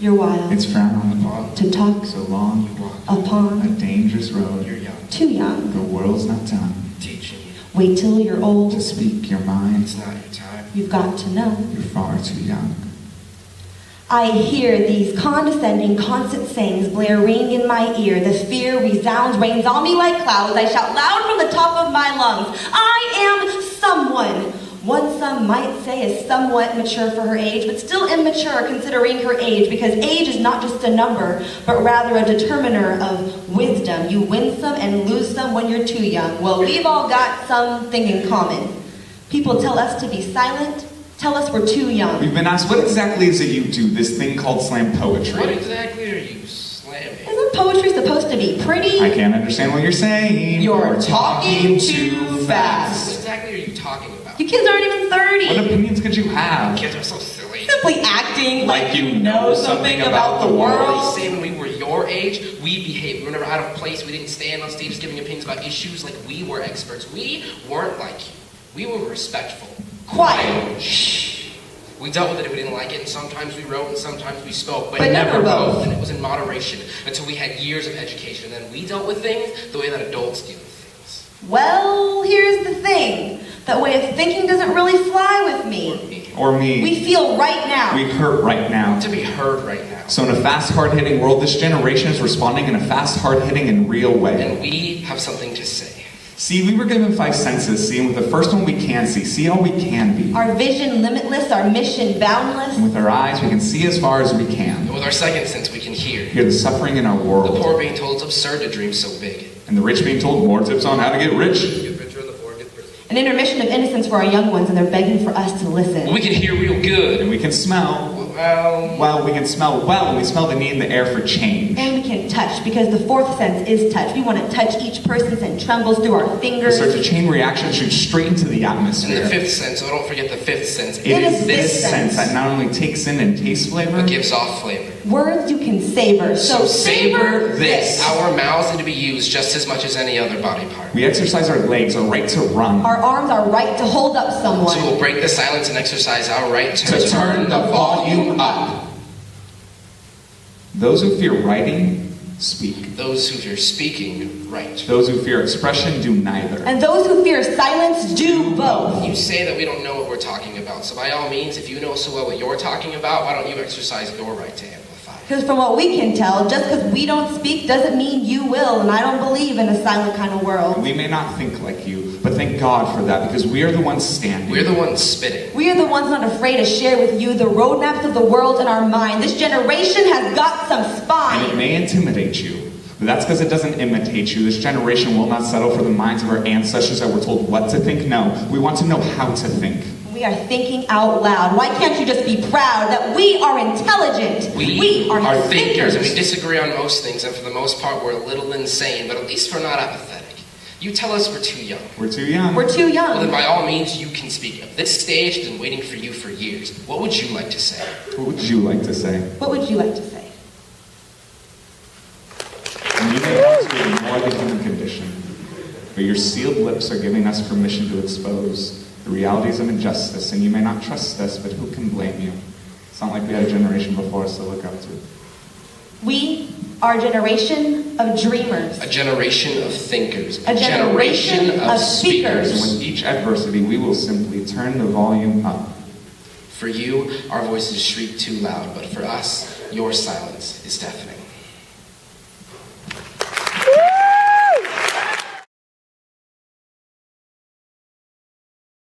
You're wild. It's frowned upon. To talk So long you walk upon a dangerous road. You're young. too young. The world's not done Teaching you. Wait till you're to old. speak your mind. It's not your time. You've got to know. You're far too young. I hear these condescending, constant sayings blaring in my ear. The fear resounds, rains on me like clouds. I shout loud from the top of my lungs. I am someone. One some might say is somewhat mature for her age, but still immature considering her age, because age is not just a number, but rather a determiner of wisdom. You win some and lose some when you're too young. Well, we've all got something in common. People tell us to be silent, tell us we're too young. We've been asked, what exactly is it you do, this thing called slam What poetry? exactly are you slamming? Isn't poetry supposed to be pretty? I can't understand what you're saying. You're talking too What fast. exactly are you talking about? You kids aren't even 30. What opinions could you have? Kids are so silly. Simply acting Like you know something about the What world. do you say when we were your age? We behaved. We were never out of place. We didn't stand on stages giving opinions about issues like we were experts. We weren't like you. We were respectful. Quiet. Shh. We dealt with it if we didn't like it, and sometimes we wrote and sometimes we spoke, But never both. And it was in moderation until we had years of education. And then we dealt with things the way that adults deal with things. Well, here's the thing. That way of thinking doesn't really fly with Or me. me. Or me. We feel right now. We hurt right now. To be heard right now. So in a fast, hard-hitting world, this generation is responding in a fast, hard-hitting, and real way. And we have something to say. See, we were given 5 senses. See, and with the first one we can see. See all we can be. Our vision limitless, our mission boundless. And with our eyes, we can see as far as we And can. with our second sense, we can hear. Hear the suffering in our The world. poor being told it's absurd to dream so big. And the rich being told more tips on how to get rich. Get richer and the poor get richer. An intermission of innocence for our young ones, and they're begging for us to listen. We can hear real good. And we can smell. Well, Well, we can smell well. We smell the need in the air for change. And we can touch, because the fourth sense is touch. We want to touch each person and trembles through our It fingers. starts a chain reaction that shoots straight into the and atmosphere. the fifth sense, so don't forget the fifth sense. It is this sense that not only takes in and tastes flavor, But gives off flavor. Words you can savor. So savor this. Our mouths need to be used just as much as any other body part. we exercise our legs, our right to run, Our arms are right to hold up So someone. we'll break the silence and exercise our right to turn the volume up. Those who fear writing, speak. Those who fear speaking, right. Those who fear expression, do neither. And those who fear silence do both. You say that we don't know what we're talking about, so by all means, if you know so well what you're talking about, why don't you exercise your right to amplify? Because from what we can tell, just because we don't speak doesn't mean you will, and I don't believe in a silent kind of world. We may not think like you, but thank God for that, because we are the ones standing. We're the ones spitting. We are the ones not afraid to share with you the roadmaps of the world in our mind. This generation has got some And it spine. may intimidate you, but that's because it doesn't imitate you. This generation will not settle for the minds of our ancestors that were told what to think. No, we want to know how to think. We are thinking out loud. Why can't you just be proud that we are intelligent? We are are thinkers, and we disagree on most things, and for the most part, we're a little insane, but at least we're not apathetic. You tell us we're too young. We're too young. We're too Well, then young. by all means, you can speak up. This stage has been waiting for you for years. What would you like to say? What would you like to say? What would you like to say? And you may want to ignore the human condition, but your sealed lips are giving us permission to expose the realities of injustice, and you may not trust us, but who can blame you? It's not like we had a generation before us to look up to. We are a generation of dreamers. A generation of thinkers. A generation of speakers. And with each adversity, we will simply turn the volume up. For you, our voices shriek too loud, but for us, your silence is deafening.